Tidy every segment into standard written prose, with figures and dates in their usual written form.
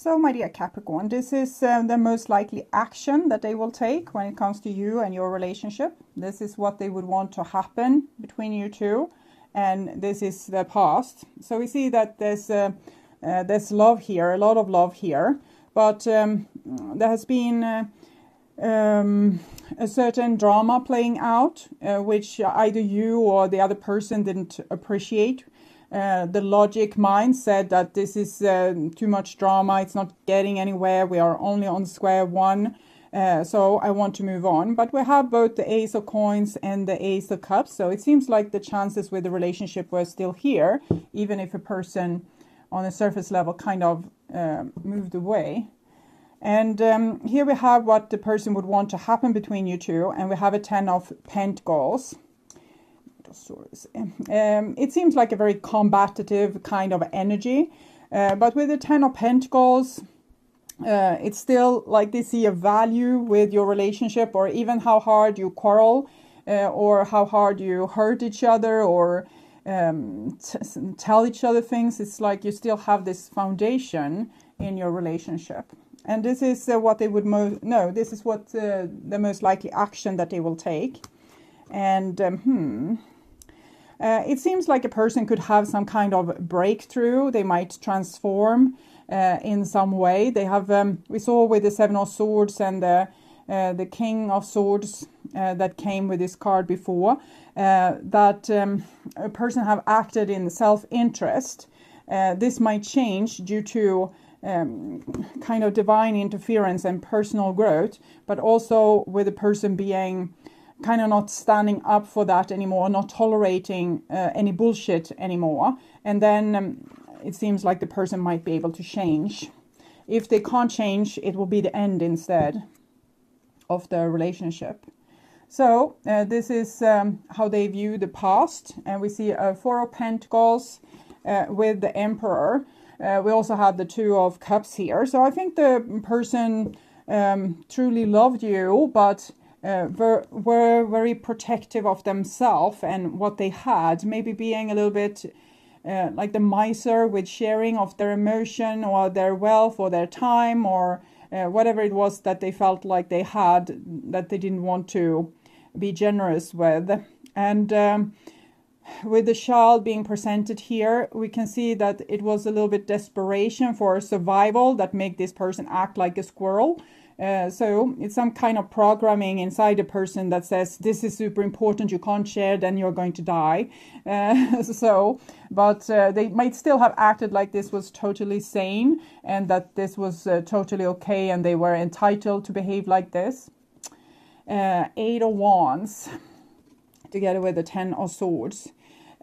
So, my dear Capricorn, this is the most likely action that they will take when it comes to you and your relationship. This is what they would want to happen between you two, and this is the past. So we see that there's love here, a lot of love here, but there has been a certain drama playing out, which either you or the other person didn't appreciate. The logic mind said that this is too much drama, it's not getting anywhere, we are only on square one, so I want to move on. But we have both the Ace of Coins and the Ace of Cups, so it seems like the chances with the relationship were still here, even if a person on a surface level kind of moved away. And here we have what the person would want to happen between you two, and we have a 10 of Pentacles. It seems like a very combative kind of energy, but with the 10 of Pentacles, it's still like they see a value with your relationship, or even how hard you quarrel, or how hard you hurt each other, or tell each other things. It's like you still have this foundation in your relationship. And this is what they would this is what the most likely action that they will take. And it seems like a person could have some kind of breakthrough. They might transform in some way. They have, we saw with the 7 of Swords and the King of Swords that came with this card before, that a person have acted in self-interest. This might change due to kind of divine interference and personal growth, but also with a person being kind of not standing up for that anymore, not tolerating any bullshit anymore. And then it seems like the person might be able to change. If they can't change, it will be the end instead of the relationship. So this is how they view the past. And we see a 4 of Pentacles with the Emperor. We also have the 2 of Cups here. So I think the person truly loved you, but were very protective of themselves and what they had, maybe being a little bit like the miser with sharing of their emotion or their wealth or their time or whatever it was that they felt like they had that they didn't want to be generous with. And with the child being presented here, we can see that it was a little bit desperation for survival that make this person act like a squirrel. So it's some kind of programming inside a person that says this is super important, you can't share, then you're going to die. But they might still have acted like this was totally sane and that this was totally okay and they were entitled to behave like this. 8 of Wands together with the 10 of Swords.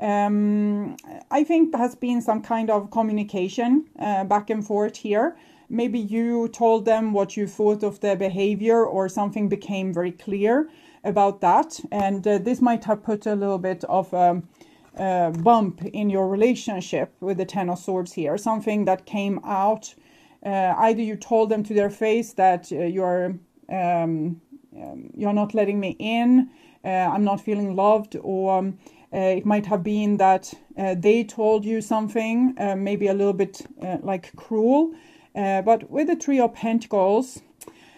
I think there has been some kind of communication back and forth here. Maybe you told them what you thought of their behavior or something became very clear about that. And this might have put a little bit of a bump in your relationship with the 10 of Swords here. Something that came out. Either you told them to their face that you're not letting me in. I'm not feeling loved. Or it might have been that they told you something, maybe a little bit like cruel. But with the 3 of Pentacles,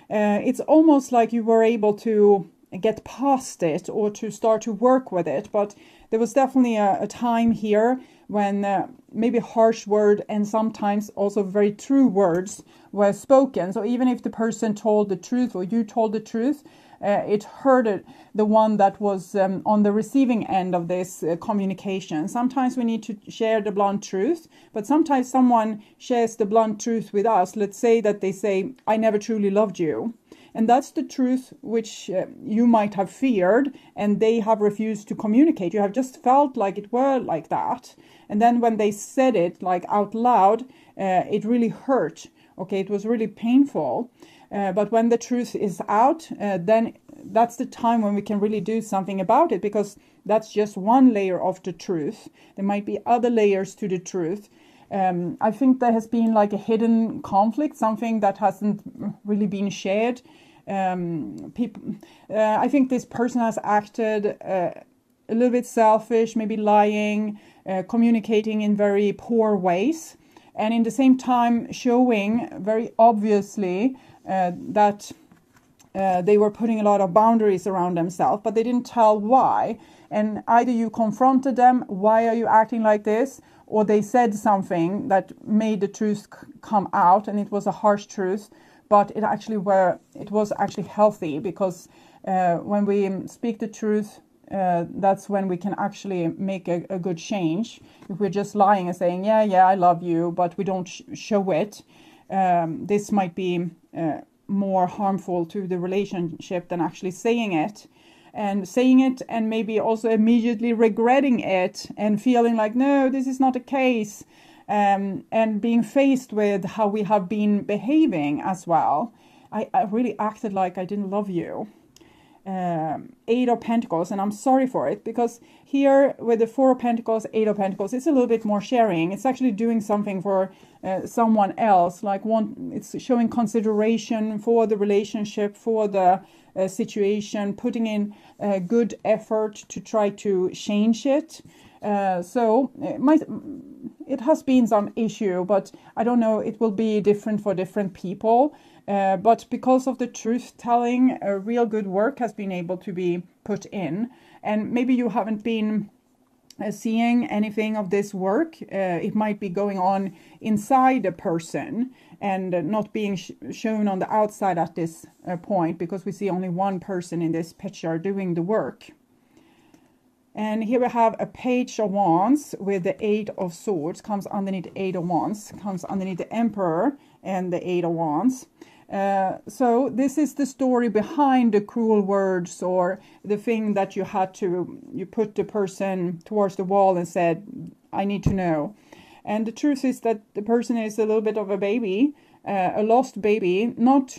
it's almost like you were able to get past it or to start to work with it. But there was definitely a time here when maybe harsh word and sometimes also very true words were spoken. So even if the person told the truth or you told the truth, it hurted the one that was on the receiving end of this communication. Sometimes we need to share the blunt truth, but sometimes someone shares the blunt truth with us. Let's say that they say, I never truly loved you. And that's the truth which you might have feared and they have refused to communicate. You have just felt like it were like that. And then when they said it like out loud, it really hurt. Okay, it was really painful. But when the truth is out, then that's the time when we can really do something about it, because that's just one layer of the truth. There might be other layers to the truth. I think there has been like a hidden conflict, something that hasn't really been shared. I think this person has acted a little bit selfish, maybe lying, communicating in very poor ways. and in the same time showing very obviously that they were putting a lot of boundaries around themselves, but they didn't tell why. And either you confronted them, why are you acting like this? Or they said something that made the truth come out, and it was a harsh truth, but it was actually healthy, because when we speak the truth, that's when we can actually make a good change. If we're just lying and saying, yeah, I love you, but we don't show it, this might be more harmful to the relationship than actually saying it. And saying it and maybe also immediately regretting it and feeling like, no, this is not the case. And being faced with how we have been behaving as well. I really acted like I didn't love you. 8 of Pentacles, and I'm sorry for it, because here with the 4 of Pentacles, 8 of Pentacles, it's a little bit more sharing. It's actually doing something for someone else, it's showing consideration for the relationship, for the situation, putting in good effort to try to change it. So it has been some issue, but I don't know, it will be different for different people. But because of the truth telling, real good work has been able to be put in. And maybe you haven't been seeing anything of this work. It might be going on inside a person and not being shown on the outside at this point, because we see only one person in this picture doing the work. And here we have a Page of Wands with the 8 of Swords, comes underneath the 8 of Wands, comes underneath the Emperor and the 8 of Wands. So this is the story behind the cruel words, or the thing that you put the person towards the wall and said, I need to know. And the truth is that the person is a little bit of a baby, a lost baby, not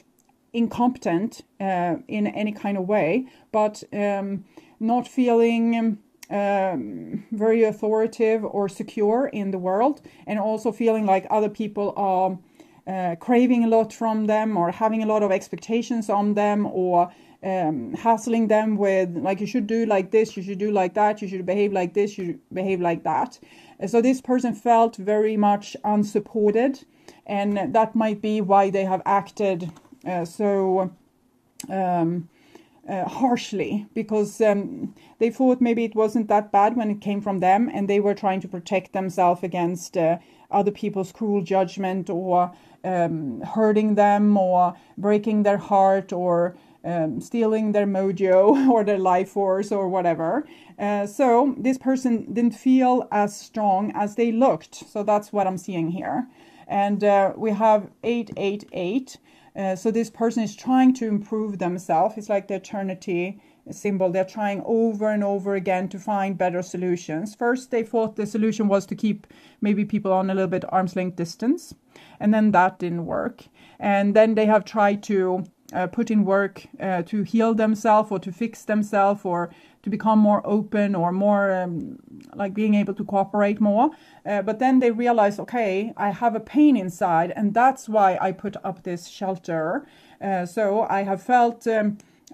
incompetent in any kind of way, but not feeling very authoritative or secure in the world, and also feeling like other people are craving a lot from them, or having a lot of expectations on them, or hassling them with, like, you should do like this, you should do like that, you should behave like this, you should behave like that. So this person felt very much unsupported, and that might be why they have acted so harshly, because they thought maybe it wasn't that bad when it came from them, and they were trying to protect themselves against other people's cruel judgment, or hurting them, or breaking their heart, or stealing their mojo or their life force or whatever. So this person didn't feel as strong as they looked. So that's what I'm seeing here. And we have 888. So this person is trying to improve themselves. It's like the eternity symbol. They're trying over and over again to find better solutions. First, they thought the solution was to keep maybe people on a little bit arm's length distance. And then that didn't work. And then they have tried to put in work to heal themselves, or to fix themselves, or to become more open, or more like being able to cooperate more. But then they realize, okay, I have a pain inside, and that's why I put up this shelter. So I have felt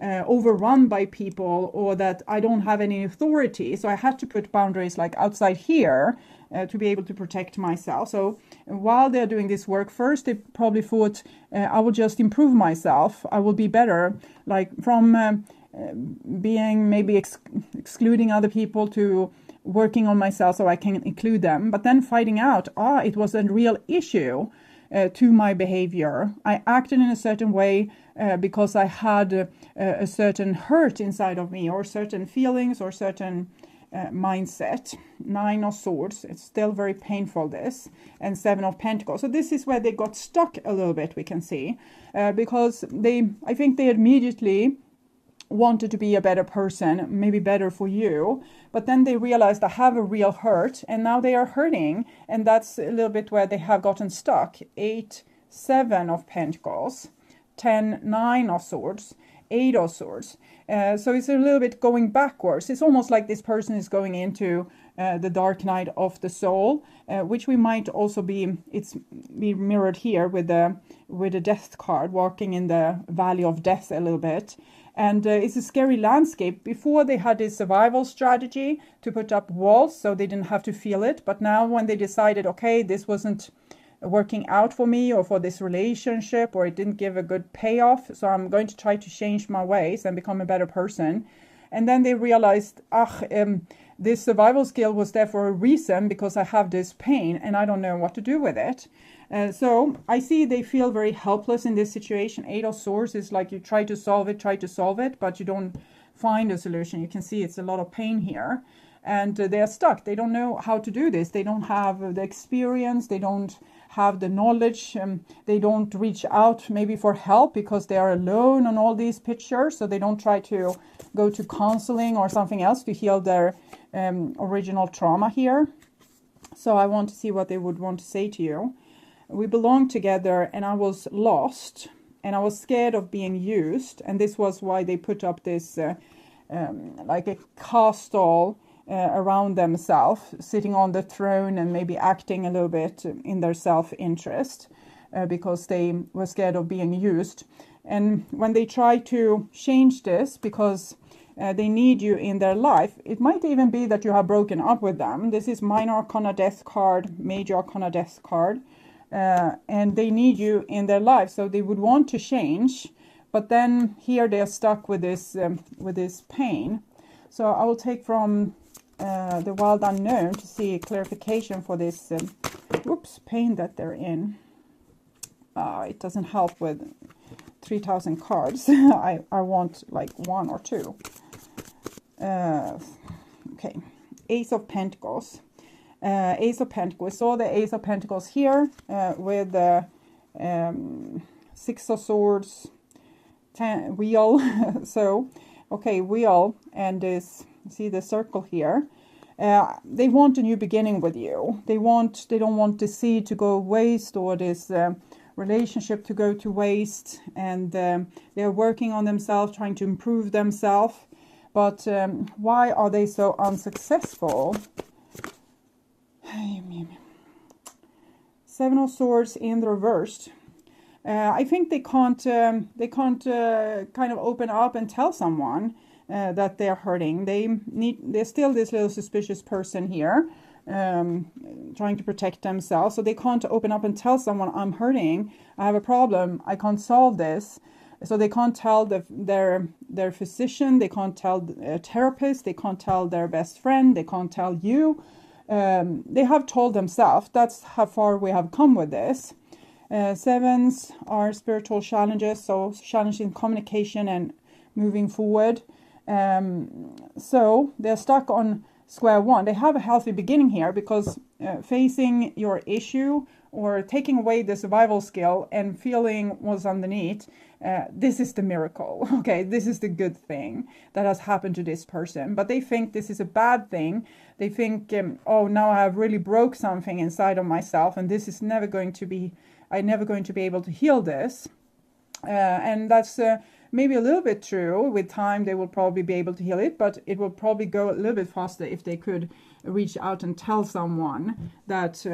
overrun by people, or that I don't have any authority. So I had to put boundaries like outside here to be able to protect myself. So while they're doing this work, first they probably thought, I will just improve myself, I will be better, like from being maybe excluding other people to working on myself so I can include them. But then finding out, it was a real issue to my behavior. I acted in a certain way because I had a certain hurt inside of me, or certain feelings, or certain mindset. 9 of Swords, it's still very painful, this, and 7 of Pentacles. So this is where they got stuck a little bit, we can see, because I think they immediately wanted to be a better person, maybe better for you, but then they realized I have a real hurt, and now they are hurting, and that's a little bit where they have gotten stuck. 8, 7 of Pentacles, 10, 9 of Swords, 8 of Swords. So it's a little bit going backwards. It's almost like this person is going into the dark night of the soul, which we might also be mirrored here with the Death card, walking in the valley of death a little bit. And it's a scary landscape. Before, they had this survival strategy to put up walls so they didn't have to feel it. But now when they decided, okay, this wasn't working out for me or for this relationship, or it didn't give a good payoff. So I'm going to try to change my ways and become a better person. And then they realized, this survival skill was there for a reason, because I have this pain and I don't know what to do with it. So I see they feel very helpless in this situation. 8 of Swords is like you try to solve it, but you don't find a solution. You can see it's a lot of pain here. And they are stuck. They don't know how to do this. They don't have the experience. They don't have the knowledge. They don't reach out maybe for help because they are alone on all these pictures. So they don't try to go to counseling or something else to heal their original trauma here. So I want to see what they would want to say to you. We belonged together and I was lost and I was scared of being used. And this was why they put up this like a castle around themselves, sitting on the throne and maybe acting a little bit in their self-interest because they were scared of being used. And when they try to change this because they need you in their life, it might even be that you have broken up with them. This is Minor Arcana Death card, Major Arcana Death card, and they need you in their life. So they would want to change, but then here they are stuck with this pain. So I will take from the Wild Unknown to see clarification for this pain that they're in. It doesn't help with 3,000 cards. I want like 1 or 2. Okay, Ace of Pentacles. Ace of Pentacles. We saw the Ace of Pentacles here with the 6 of Swords, Wheel. So, okay, Wheel and this. See the circle here. They want a new beginning with you. They don't want the seed to go waste or this relationship to go to waste. And they're working on themselves, trying to improve themselves. But why are they so unsuccessful? 7 of Swords in the reversed. I think they can't kind of open up and tell someone that they're hurting. They're still this little suspicious person here, trying to protect themselves. So they can't open up and tell someone, I'm hurting, I have a problem, I can't solve this. So they can't tell their physician, they can't tell a therapist, they can't tell their best friend, they can't tell you. They have told themselves. That's how far we have come with this. 7s are spiritual challenges, so challenging communication and moving forward. So they're stuck on square one. They have a healthy beginning here because facing your issue or taking away the survival skill and feeling what's underneath, this is the miracle. Okay, this is the good thing that has happened to this person. But they think this is a bad thing. They think, oh, now I have really broke something inside of myself, and this is never going to be, I'm never going to be able to heal this. And that's maybe a little bit true. With time, they will probably be able to heal it, but it will probably go a little bit faster if they could reach out and tell someone that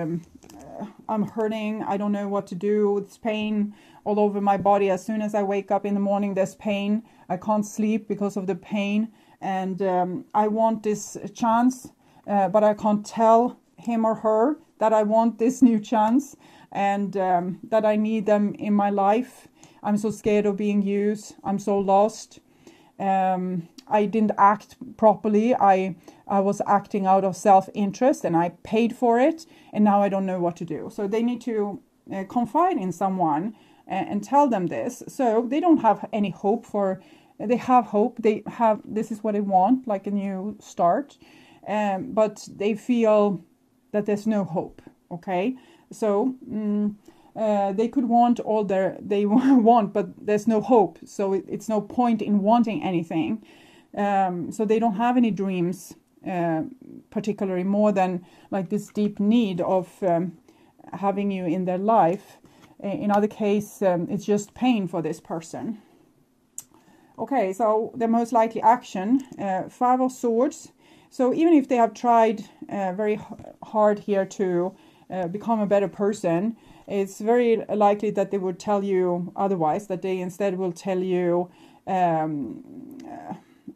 I'm hurting, I don't know what to do, it's pain all over my body. As soon as I wake up in the morning, there's pain. I can't sleep because of the pain, and I want this chance, but I can't tell him or her that I want this new chance, and that I need them in my life. I'm so scared of being used. I'm so lost. I didn't act properly. I was acting out of self-interest, and I paid for it, and now I don't know what to do. So they need to confide in someone and tell them this. So they don't have any hope for, they have hope. They have, this is what they want, like a new start. But they feel that there's no hope. Okay. So, they could want all they want, but there's no hope. So it's no point in wanting anything. So they don't have any dreams, particularly more than like this deep need of having you in their life. In other case, it's just pain for this person. Okay, so the most likely action, 5 of Swords. So even if they have tried very hard here to become a better person, it's very likely that they would tell you otherwise, that they instead will tell you,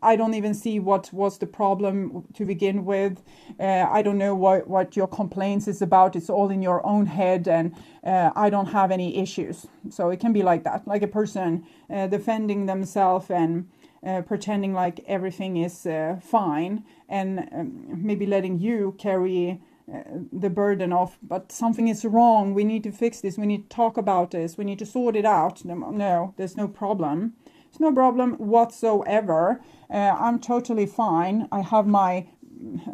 I don't even see what was the problem to begin with. I don't know what your complaints is about. It's all in your own head, and I don't have any issues. So it can be like that, like a person defending themselves and pretending like everything is fine, and maybe letting you carry the burden of, but something is wrong, we need to fix this, we need to talk about this, we need to sort it out. No, there's no problem. There's no problem whatsoever. I'm totally fine. I have my,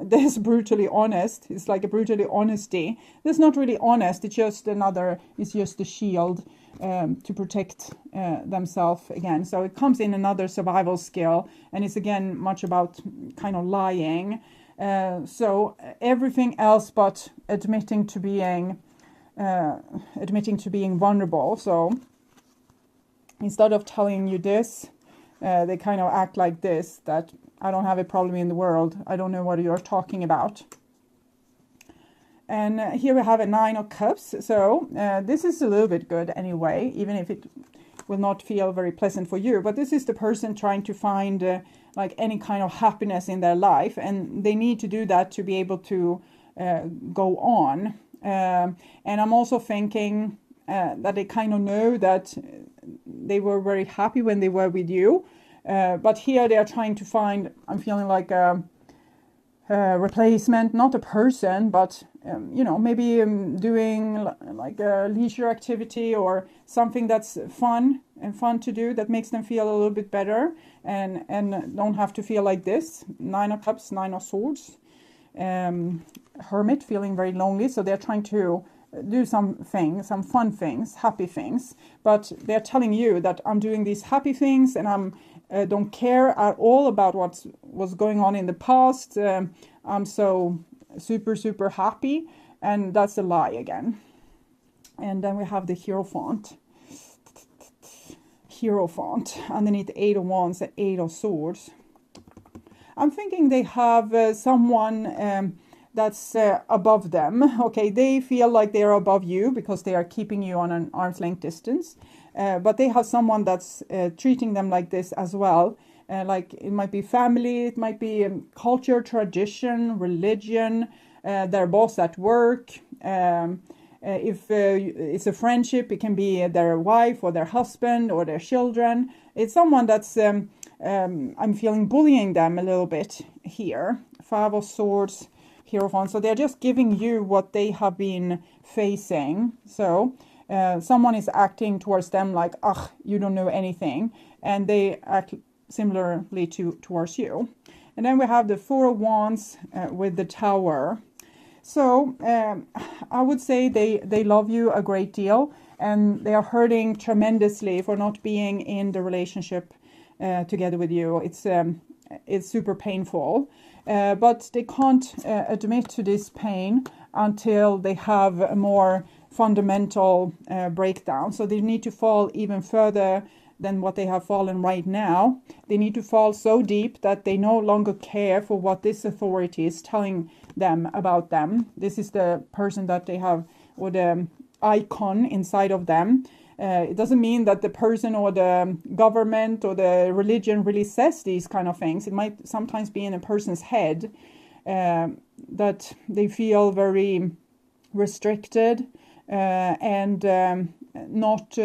this brutally honest. It's like a brutally honesty. That's not really honest. It's just a shield to protect themselves again. So it comes in another survival skill, and it's again much about kind of lying. So everything else but admitting to being vulnerable. So instead of telling you this, they kind of act like this, that I don't have a problem in the world. I don't know what you're talking about. And here we have a 9 of Cups. So this is a little bit good anyway, even if it will not feel very pleasant for you. But this is the person trying to find like any kind of happiness in their life. And they need to do that to be able to go on. And I'm also thinking that they kind of know that they were very happy when they were with you. But here they are trying to find, I'm feeling like a replacement, not a person, but maybe doing like a leisure activity or something that's fun to do, that makes them feel a little bit better and don't have to feel like this. 9 of Cups, 9 of Swords, Hermit, feeling very lonely. So they're trying to do some fun things, happy things, but they're telling you that I'm doing these happy things and I'm don't care at all about what was going on in the past. I'm so super happy, and that's a lie again. And then we have the Hierophant underneath the 8 of Wands and 8 of Swords. I'm thinking they have someone that's above them. Okay, they feel like they're above you because they are keeping you on an arm's length distance. But they have someone that's treating them like this as well. Like it might be family, it might be culture, tradition, religion, their boss at work. If it's a friendship, it can be their wife or their husband or their children. It's someone that's, I'm feeling, bullying them a little bit here. 5 of Swords, Hierophant. So they're just giving you what they have been facing. So someone is acting towards them like, you don't know anything. And they act similarly towards you. And then we have the 4 of Wands with the Tower. So I would say they love you a great deal, and they are hurting tremendously for not being in the relationship together with you. It's super painful, but they can't admit to this pain until they have a more fundamental breakdown. So they need to fall even further than what they have fallen right now. They need to fall so deep that they no longer care for what this authority is telling them about them. This is the person that they have, or the icon inside of them. It doesn't mean that the person or the government or the religion really says these kind of things. It might sometimes be in a person's head that they feel very restricted and not...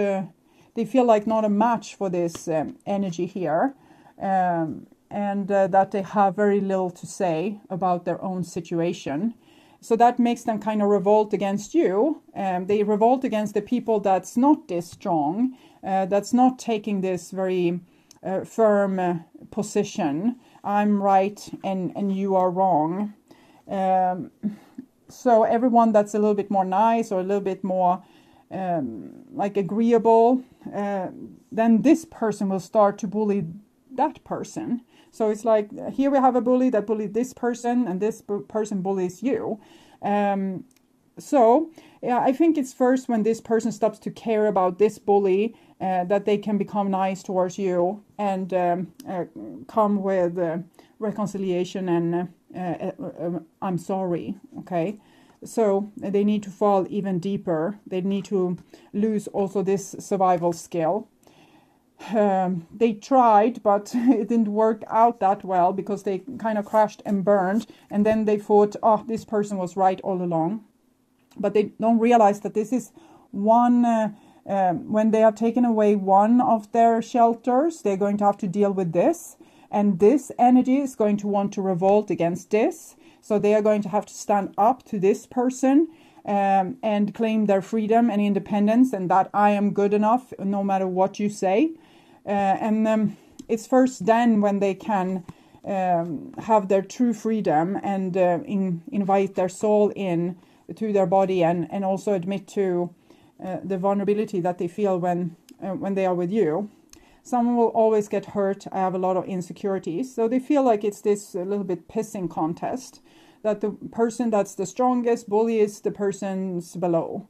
they feel like not a match for this energy here, and that they have very little to say about their own situation. So that makes them kind of revolt against you. They revolt against the people that's not this strong, that's not taking this very firm position. I'm right and you are wrong. So everyone that's a little bit more nice or a little bit more like agreeable, then this person will start to bully that person. So it's like, here we have a bully that bullied this person, and this person bullies you. So yeah, I think it's first when this person stops to care about this bully that they can become nice towards you and come with reconciliation and I'm sorry, okay? So they need to fall even deeper. They need to lose also this survival skill. they tried, but it didn't work out that well because they kind of crashed and burned. And then they thought, oh, this person was right all along. But they don't realize that this is one, when they have taken away one of their shelters, they're going to have to deal with this. And this energy is going to want to revolt against this. So they are going to have to stand up to this person and claim their freedom and independence, and that I am good enough no matter what you say. And it's first then when they can have their true freedom and invite their soul in to their body, and also admit to the vulnerability that they feel when they are with you. Someone will always get hurt. I have a lot of insecurities. So they feel like it's this little bit pissing contest, that the person that's the strongest bullies the person's below.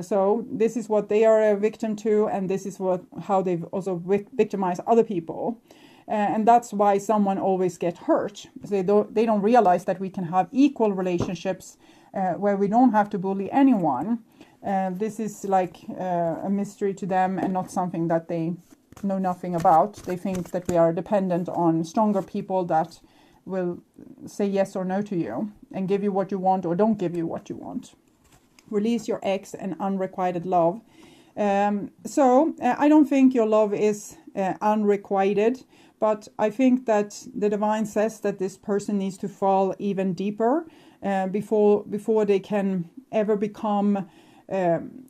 So this is what they are a victim to, and this is how they've also victimized other people. And that's why someone always gets hurt. They don't realize that we can have equal relationships where we don't have to bully anyone. This is like a mystery to them and not something that they know nothing about. They think that we are dependent on stronger people that will say yes or no to you and give you what you want or don't give you what you want. Release your ex and unrequited love. So I don't think your love is unrequited, but I think that the divine says that this person needs to fall even deeper before they can ever become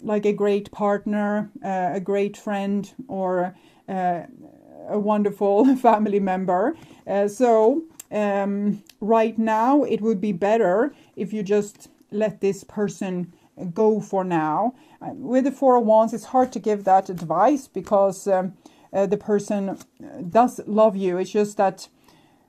like a great partner, a great friend, or a wonderful family member. So right now it would be better if you just let this person go for now. With the Four of Wands, it's hard to give that advice because the person does love you. It's just that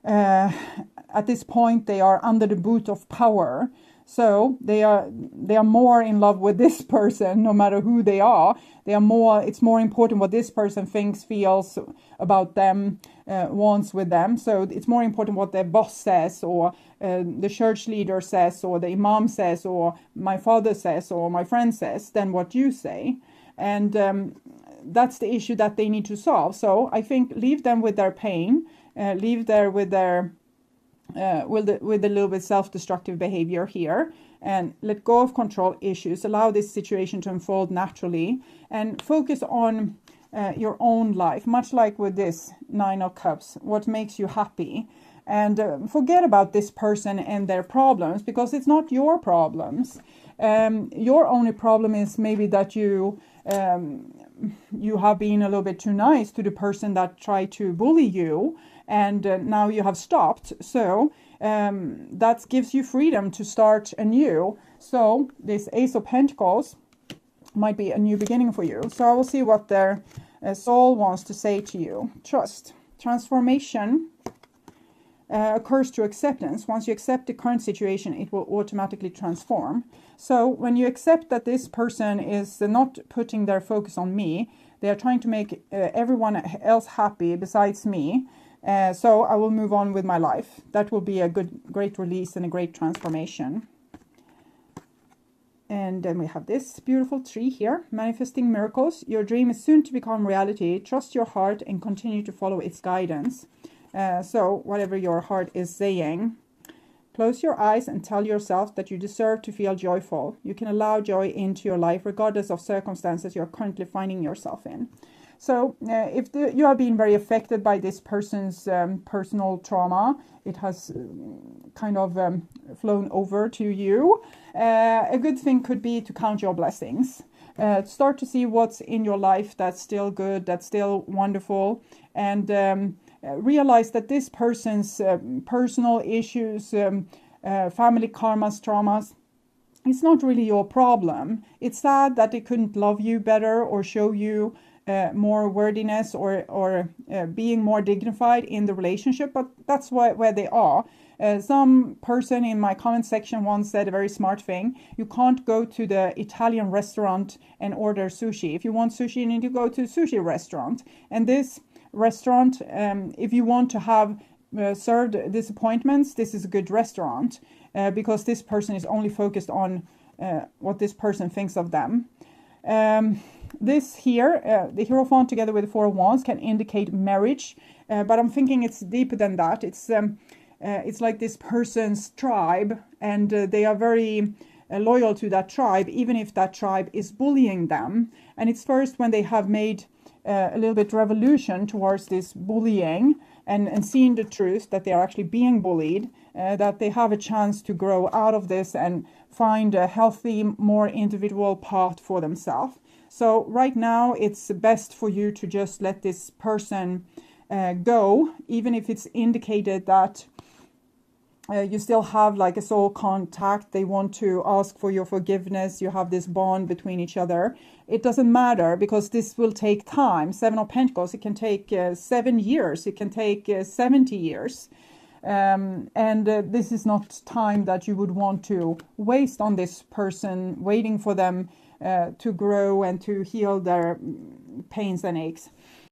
at this point they are under the boot of power. So they are more in love with this person, no matter who they are. It's more important what this person thinks, feels about them, wants with them. So it's more important what their boss says, or the church leader says, or the imam says, or my father says, or my friend says, than what you say. And that's the issue that they need to solve. So I think leave them with their pain, leave there with their with a little bit self-destructive behavior here, and let go of control issues. Allow this situation to unfold naturally and focus on your own life, much like with this Nine of Cups, what makes you happy. And forget about this person and their problems, because it's not your problems. Your only problem is maybe that you have been a little bit too nice to the person that tried to bully you, and now you have stopped. So that gives you freedom to start anew. So this Ace of Pentacles might be a new beginning for you. So I will see what their soul wants to say to you. Trust. Transformation occurs through acceptance. Once you accept the current situation, it will automatically transform. So when you accept that this person is not putting their focus on me, they are trying to make everyone else happy besides me. So I will move on with my life. That will be a great release and a great transformation. And then we have this beautiful tree here, manifesting miracles. Your dream is soon to become reality. Trust your heart and continue to follow its guidance. So whatever your heart is saying, close your eyes and tell yourself that you deserve to feel joyful. You can allow joy into your life regardless of circumstances you're currently finding yourself in. So if you have been very affected by this person's personal trauma, it has kind of flown over to you. A good thing could be to count your blessings. Start to see what's in your life that's still good, that's still wonderful, and realize that this person's personal issues, family karmas, traumas, it's not really your problem. It's sad that they couldn't love you better or show you more worthiness or being more dignified in the relationship, but that's where they are. Some person in my comment section once said a very smart thing. You can't go to the Italian restaurant and order sushi. If you want sushi, you need to go to a sushi restaurant. And this restaurant, if you want to have served disappointments, this is a good restaurant because this person is only focused on what this person thinks of them. This here, the Hierophant together with the Four of Wands can indicate marriage, but I'm thinking it's deeper than that. It's like this person's tribe, and they are very loyal to that tribe, even if that tribe is bullying them. And it's first when they have made a little bit revolution towards this bullying and seeing the truth that they are actually being bullied, that they have a chance to grow out of this and find a healthy, more individual path for themselves. So right now it's best for you to just let this person go, even if it's indicated that you still have like a soul contact. They want to ask for your forgiveness. You have this bond between each other. It doesn't matter, because this will take time. Seven of Pentacles, it can take 7 years. It can take 70 years. This is not time that you would want to waste on this person, waiting for them to grow and to heal their pains and aches.